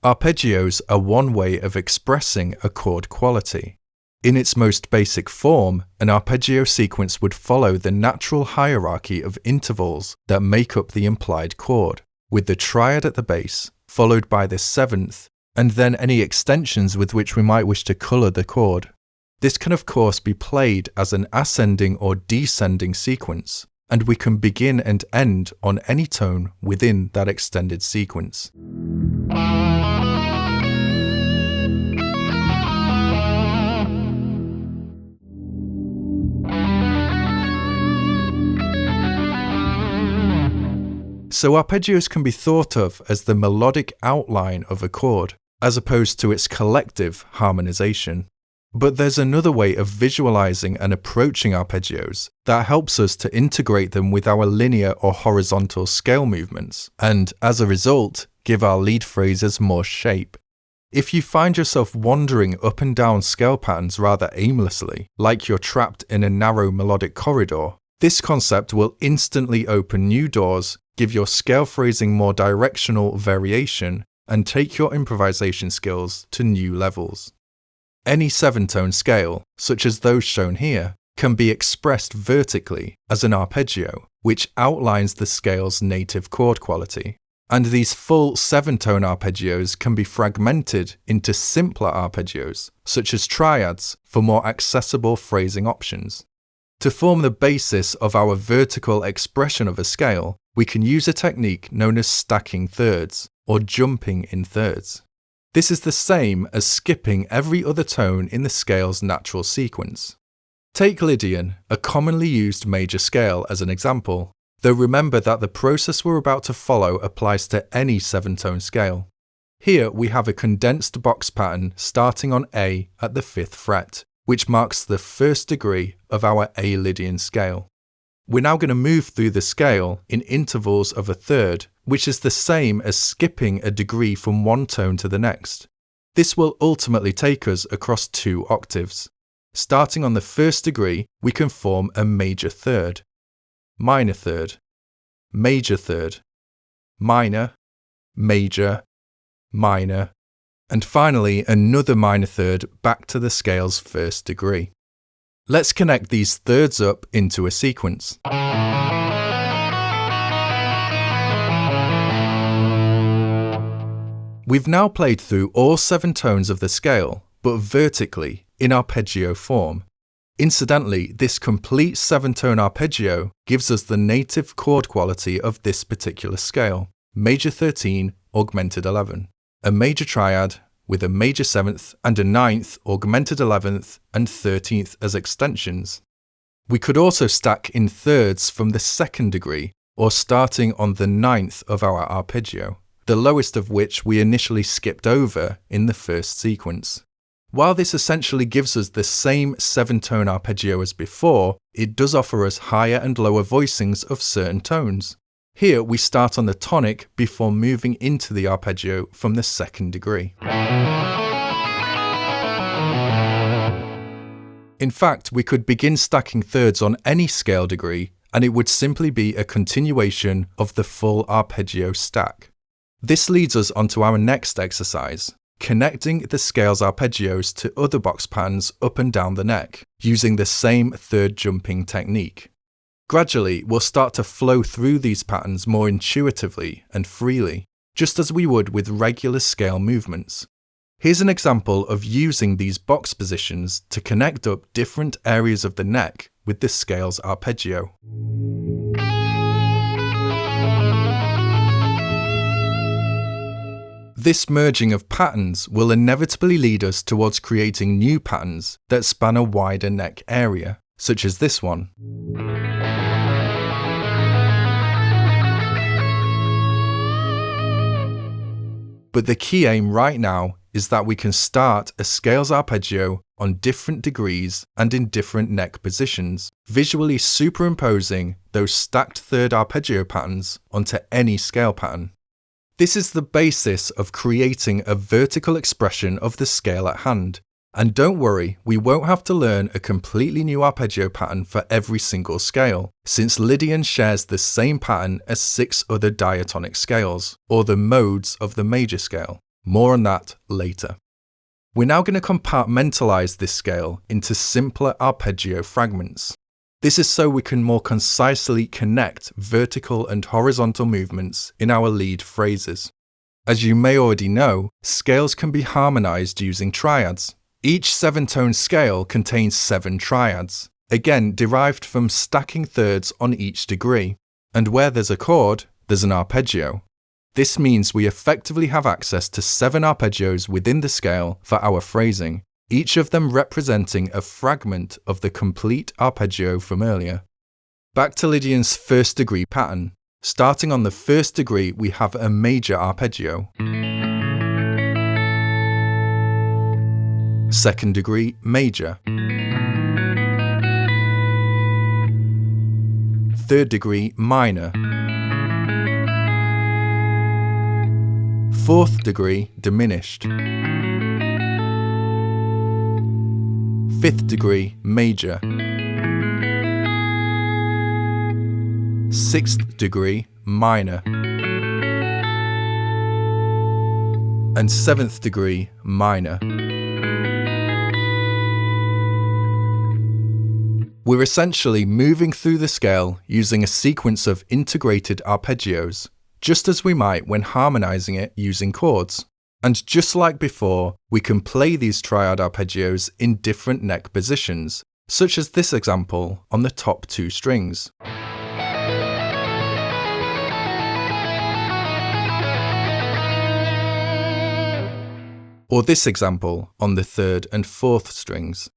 Arpeggios are one way of expressing a chord quality. In its most basic form, an arpeggio sequence would follow the natural hierarchy of intervals that make up the implied chord, with the triad at the base, followed by the seventh, and then any extensions with which we might wish to colour the chord. This can of course be played as an ascending or descending sequence, and we can begin and end on any tone within that extended sequence. So arpeggios can be thought of as the melodic outline of a chord, as opposed to its collective harmonization. But there's another way of visualizing and approaching arpeggios that helps us to integrate them with our linear or horizontal scale movements, and as a result, give our lead phrases more shape. If you find yourself wandering up and down scale patterns rather aimlessly, like you're trapped in a narrow melodic corridor, this concept will instantly open new doors, give your scale phrasing more directional variation, and take your improvisation skills to new levels. Any 7-tone scale, such as those shown here, can be expressed vertically as an arpeggio, which outlines the scale's native chord quality. And these full 7-tone arpeggios can be fragmented into simpler arpeggios, such as triads, for more accessible phrasing options. To form the basis of our vertical expression of a scale, we can use a technique known as stacking thirds, or jumping in thirds. This is the same as skipping every other tone in the scale's natural sequence. Take Lydian, a commonly used major scale, as an example, though remember that the process we're about to follow applies to any 7-tone scale. Here we have a condensed box pattern starting on A at the 5th fret, which marks the 1st degree of our A Lydian scale. We're now going to move through the scale in intervals of a third, which is the same as skipping a degree from one tone to the next. This will ultimately take us across 2 octaves. Starting on the 1st degree, we can form a major third, minor third, major third, minor, major, minor, and finally another minor third back to the scale's 1st degree. Let's connect these thirds up into a sequence. We've now played through all 7 tones of the scale, but vertically, in arpeggio form. Incidentally, this complete 7-tone arpeggio gives us the native chord quality of this particular scale, major 13, augmented 11, a major triad, with a major 7th and a 9th, augmented 11th and 13th as extensions. We could also stack in thirds from the 2nd degree, or starting on the 9th of our arpeggio, the lowest of which we initially skipped over in the 1st sequence. While this essentially gives us the same 7-tone arpeggio as before, it does offer us higher and lower voicings of certain tones. Here we start on the tonic before moving into the arpeggio from the 2nd degree. In fact, we could begin stacking thirds on any scale degree, and it would simply be a continuation of the full arpeggio stack. This leads us onto our next exercise, connecting the scale's arpeggios to other box patterns up and down the neck, using the same third jumping technique. Gradually, we'll start to flow through these patterns more intuitively and freely, just as we would with regular scale movements. Here's an example of using these box positions to connect up different areas of the neck with the scale's arpeggio. This merging of patterns will inevitably lead us towards creating new patterns that span a wider neck area, such as this one. But the key aim right now is that we can start a scales arpeggio on different degrees and in different neck positions, visually superimposing those stacked third arpeggio patterns onto any scale pattern. This is the basis of creating a vertical expression of the scale at hand. And don't worry, we won't have to learn a completely new arpeggio pattern for every single scale, since Lydian shares the same pattern as 6 other diatonic scales, or the modes of the major scale. More on that later. We're now going to compartmentalize this scale into simpler arpeggio fragments. This is so we can more concisely connect vertical and horizontal movements in our lead phrases. As you may already know, scales can be harmonized using triads. Each 7-tone scale contains 7 triads, again derived from stacking thirds on each degree. And where there's a chord, there's an arpeggio. This means we effectively have access to 7 arpeggios within the scale for our phrasing, each of them representing a fragment of the complete arpeggio from earlier. Back to Lydian's first degree pattern. Starting on the first degree, we have a major arpeggio. Second degree, major. Third degree, minor. Fourth degree, diminished. Fifth degree, major. Sixth degree, minor. And 7th degree, minor. We're essentially moving through the scale using a sequence of integrated arpeggios, just as we might when harmonizing it using chords. And just like before, we can play these triad arpeggios in different neck positions, such as this example on the top 2 strings. Or this example on the 3rd and 4th strings.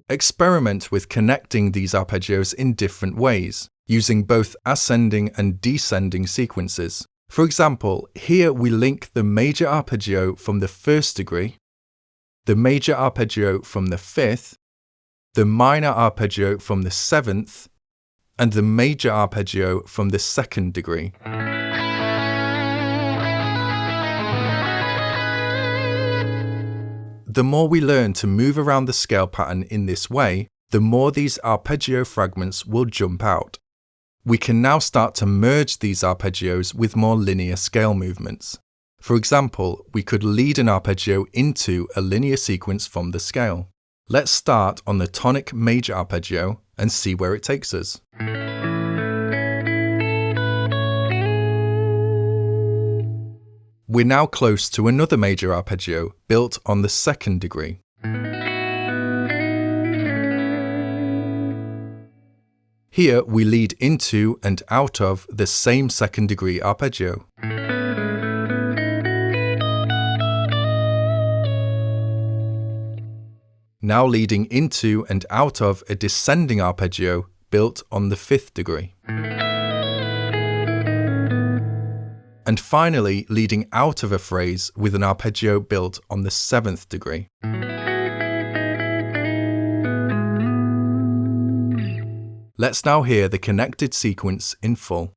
Experiment with connecting these arpeggios in different ways, using both ascending and descending sequences. For example, here we link the major arpeggio from the 1st degree, the major arpeggio from the 5th, the minor arpeggio from the 7th, and the major arpeggio from the 2nd degree. The more we learn to move around the scale pattern in this way, the more these arpeggio fragments will jump out. We can now start to merge these arpeggios with more linear scale movements. For example, we could lead an arpeggio into a linear sequence from the scale. Let's start on the tonic major arpeggio and see where it takes us. We're now close to another major arpeggio built on the 2nd degree. Here we lead into and out of the same 2nd degree arpeggio. Now leading into and out of a descending arpeggio built on the 5th degree. And finally leading out of a phrase with an arpeggio built on the 7th degree. Let's now hear the connected sequence in full.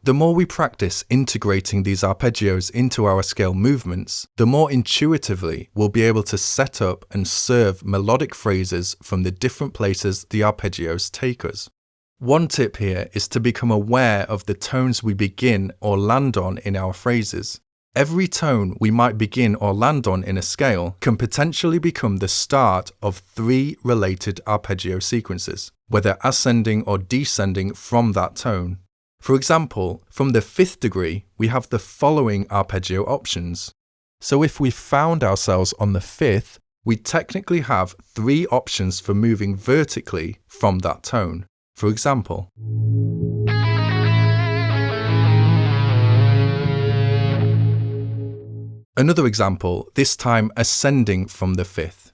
The more we practice integrating these arpeggios into our scale movements, the more intuitively we'll be able to set up and serve melodic phrases from the different places the arpeggios take us. One tip here is to become aware of the tones we begin or land on in our phrases. Every tone we might begin or land on in a scale can potentially become the start of 3 related arpeggio sequences, whether ascending or descending from that tone. For example, from the 5th degree, we have the following arpeggio options. So if we found ourselves on the 5th, we technically have 3 options for moving vertically from that tone. For example, another example, this time ascending from the 5th.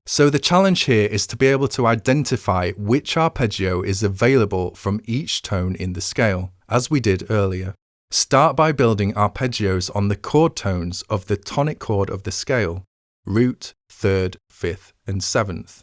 So the challenge here is to be able to identify which arpeggio is available from each tone in the scale, as we did earlier. Start by building arpeggios on the chord tones of the tonic chord of the scale. root, third, fifth, and seventh.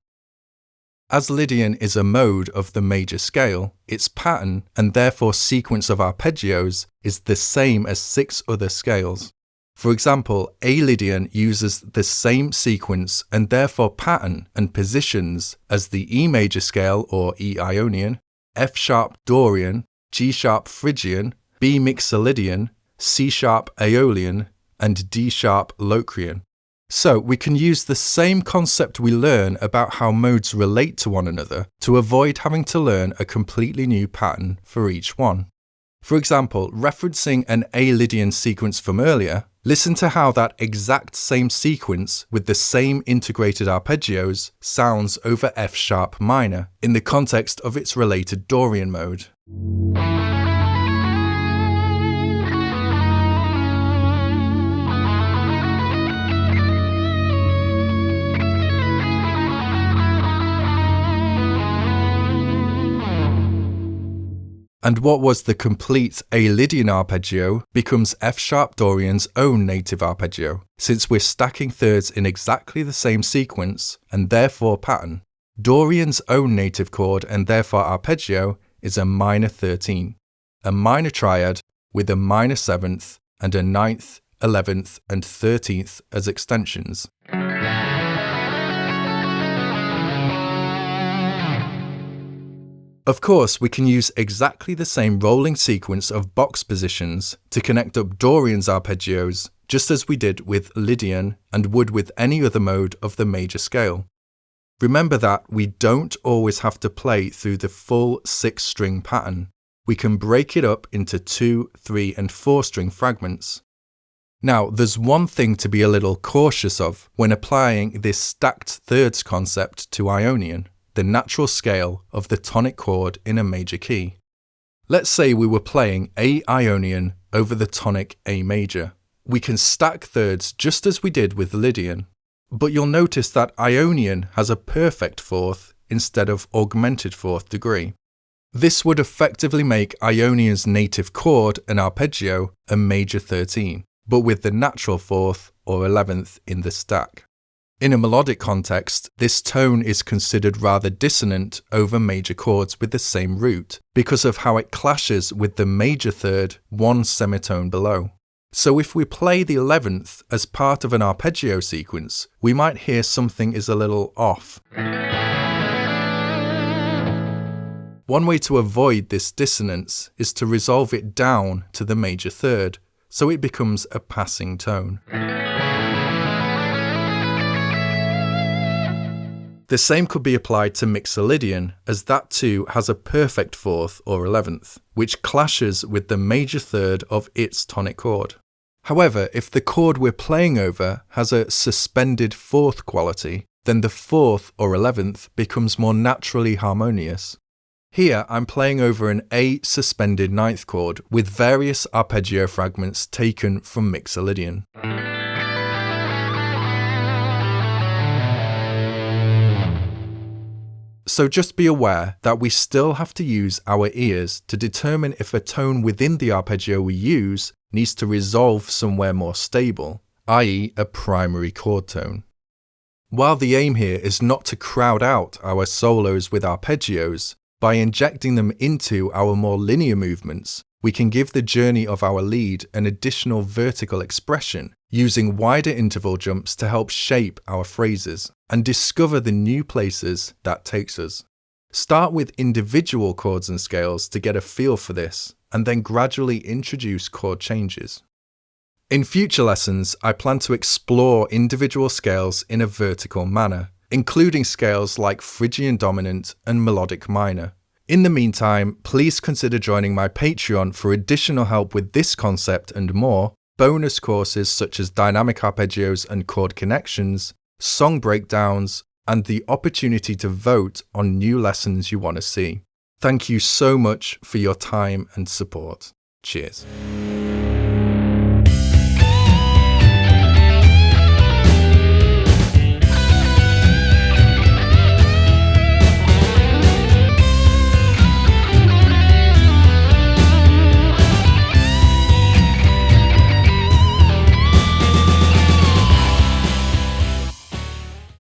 As Lydian is a mode of the major scale, its pattern, and therefore sequence of arpeggios, is the same as 6 other scales. For example, A Lydian uses the same sequence and therefore pattern and positions as the E major scale or E Ionian, F sharp Dorian, G sharp Phrygian, B Mixolydian, C sharp Aeolian, and D sharp Locrian. So we can use the same concept we learn about how modes relate to one another to avoid having to learn a completely new pattern for each one. For example, referencing an A Lydian sequence from earlier, listen to how that exact same sequence with the same integrated arpeggios sounds over F sharp minor in the context of its related Dorian mode. And what was the complete A Lydian arpeggio becomes F sharp Dorian's own native arpeggio, since we're stacking thirds in exactly the same sequence and therefore pattern. Dorian's own native chord and therefore arpeggio is a minor 13, a minor triad with a minor 7th and a 9th, 11th, and 13th as extensions. Of course, we can use exactly the same rolling sequence of box positions to connect up Dorian's arpeggios, just as we did with Lydian and would with any other mode of the major scale. Remember that we don't always have to play through the full 6-string pattern. We can break it up into 2, 3, and 4-string fragments. Now, there's one thing to be a little cautious of when applying this stacked thirds concept to Ionian, the natural scale of the tonic chord in a major key. Let's say we were playing A Ionian over the tonic A major. We can stack thirds just as we did with Lydian, but you'll notice that Ionian has a perfect fourth instead of augmented fourth degree. This would effectively make Ionian's native chord and arpeggio a major 13, but with the natural fourth or 11th in the stack. In a melodic context, this tone is considered rather dissonant over major chords with the same root because of how it clashes with the major third one semitone below. So if we play the 11th as part of an arpeggio sequence, we might hear something is a little off. One way to avoid this dissonance is to resolve it down to the major third, so it becomes a passing tone. The same could be applied to Mixolydian, as that too has a perfect fourth or 11th, which clashes with the major third of its tonic chord. However, if the chord we're playing over has a suspended fourth quality, then the fourth or 11th becomes more naturally harmonious. Here I'm playing over an A suspended ninth chord with various arpeggio fragments taken from Mixolydian. So just be aware that we still have to use our ears to determine if a tone within the arpeggio we use needs to resolve somewhere more stable, i.e. a primary chord tone. While the aim here is not to crowd out our solos with arpeggios, by injecting them into our more linear movements, we can give the journey of our lead an additional vertical expression, using wider interval jumps to help shape our phrases and discover the new places that takes us. Start with individual chords and scales to get a feel for this, and then gradually introduce chord changes. In future lessons, I plan to explore individual scales in a vertical manner, including scales like Phrygian dominant and melodic minor. In the meantime, please consider joining my Patreon for additional help with this concept and more, bonus courses such as dynamic arpeggios and chord connections, song breakdowns, and the opportunity to vote on new lessons you want to see. Thank you so much for your time and support. Cheers.